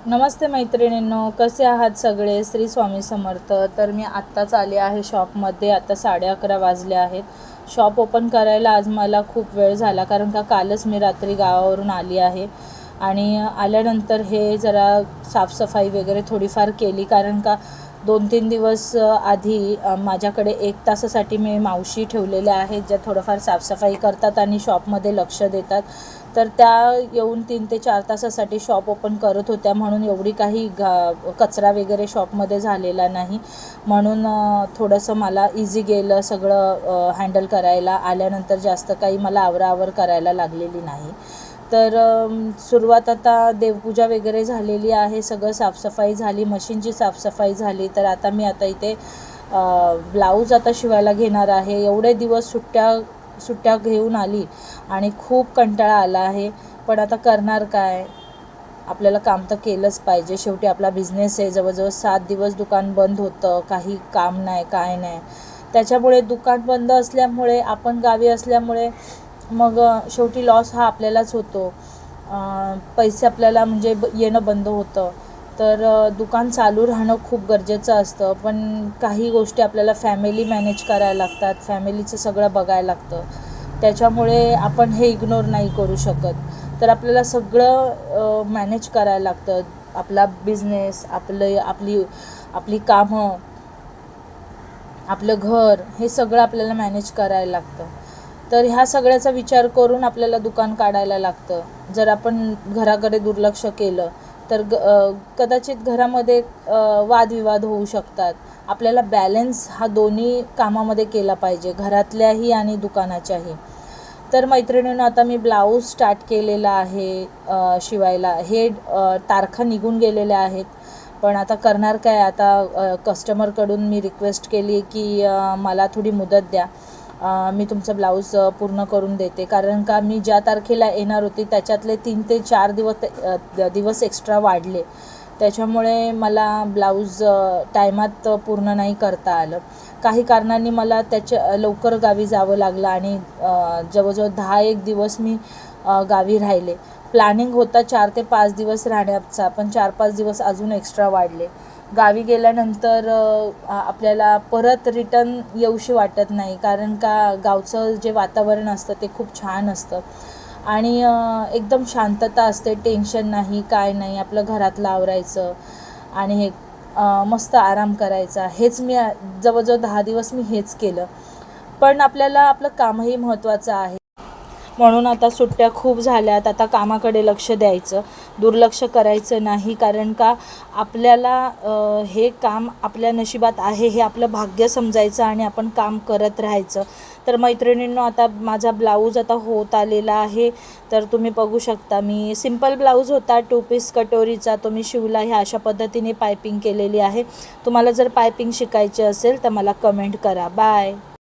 नमस्ते मैत्रिणींनो, कसे आहात सगळे? श्री स्वामी समर्थ. तर मी आत्ताच आले आहे शॉपमध्ये. आता 11:30 वाजले आहेत. शॉप ओपन करायला आज मला खूप वेळ झाला, कारण का कालच मी रात्री गावावरून आली आहे आणि आल्यानंतर हे जरा साफसफाई वगैरे थोडीफार केली, कारण का 2-3 दिवस आधी माझ्याकडे 1 तासासाठी मी मावशी ठेवलेल्या आहेत, ज्या थोडंफार साफसफाई करतात आणि शॉपमध्ये लक्ष देतात. तर त्या येऊन 3 ते 4 तासासाठी शॉप ओपन करत होत्या, म्हणून एवढी काही कचरा वगैरे शॉपमध्ये झालेला नाही. म्हणून थोडंसं मला इझी गेलं सगळं हँडल करायला. आल्यानंतर जास्त काही मला आवराआवर करायला लागलेली नाही. तर सुरुवात आता देवपूजा वगैरे झालेली आहे, सगळं साफसफाई झाली, मशीनची साफसफाई झाली. तर आता मी इथे ब्लाऊज आता शिवायला घेणार आहे. एवढे दिवस सुट्ट्या घेऊन आली आणि खूप कंटाळा आला आहे, पण आता करणार काय? आपल्याला काम तर केलंच पाहिजे. शेवटी आपला बिझनेस आहे. जवळजवळ 7 दिवस दुकान बंद होतं, काही काम नाही, काय नाही. त्याच्यामुळे दुकान बंद असल्यामुळे, आपण गावी असल्यामुळे मग शेवटी लॉस हा आपल्यालाच होतो. पैसे आपल्याला म्हणजे येणं बंद होतं. तर दुकान चालू राहणं खूप गरजेचं असतं, पण काही गोष्टी आपल्याला फॅमिली मॅनेज करायला लागतात, फॅमिलीचं सगळं बघायला लागतं. त्याच्यामुळे आपण हे इग्नोर नाही करू शकत. तर आपल्याला सगळं मॅनेज करायला लागतं. आपला बिझनेस, आपली कामं, आपलं घर, हे सगळं आपल्याला मॅनेज करायला लागतं. तर ह्या सगळ्याचा विचार करून आपल्याला दुकान काढायला लागतं. जर आपण घराकडे दुर्लक्ष केलं तर कदाचित घरामध्ये वादविवाद होऊ शकतात. आपल्याला बॅलन्स हा दोन्ही कामामध्ये केला पाहिजे, घरातल्याही आणि दुकानाच्याही. तर मैत्रिणींनो, आता मी ब्लाऊज स्टार्ट केलेला आहे शिवायला. हे तारखा निघून गेलेल्या आहेत, पण आता करणार काय? आता कस्टमरकडून मी रिक्वेस्ट केली की मला थोडी मुदत द्या, मी तुमचं ब्लाऊज पूर्ण करून देते. कारण का मी ज्या तारखेला येणार होती त्याच्यातले 3 ते 4 दिवस एक्स्ट्रा वाढले. त्याच्यामुळे मला ब्लाऊज टायमात पूर्ण नाही करता आलं. काही कारणांनी मला लवकर गावी जावं लागलं आणि जवळजवळ 10-1 दिवस मी गावी राहिले. प्लॅनिंग होता 4 ते 5 दिवस राहण्याचा, पण 4-5 दिवस अजून एक्स्ट्रा वाढले. गावी गेल्यानंतर आपल्याला परत रिटर्न येऊशी वाटत नाही, कारण का गावचं जे वातावरण असतं ते खूप छान असतं आणि एकदम शांतता असते, टेन्शन नाही, काय नाही. आपलं घरातलं आवरायचं आणि हे मस्त आराम करायचा. हेच मी जवळजवळ 10 दिवस मी हेच केलं. पण आपल्याला आपलं कामही महत्त्वाचं आहे. म्हणून आता सुट्ट्या खूप झाल्यात, आता कामाकडे लक्ष द्यायचं, दुर्लक्ष करायचं नाही. कारण का आपल्याला हे काम आपल्या नशिबात आहे हे आपलं भाग्य समजायचं आणि आपण काम करत राहायचं. तर मैत्रिणींनो, आता माझा ब्लाऊज आता होत आलेला आहे. तर तुम्ही बघू शकता, मी सिंपल ब्लाऊज होता 2 पीस कटोरीचा, तो मी शिवला. ह्या अशा पद्धतीने पायपिंग केलेली आहे. तुम्हाला जर पायपिंग शिकायची असेल तर मला कमेंट करा. बाय.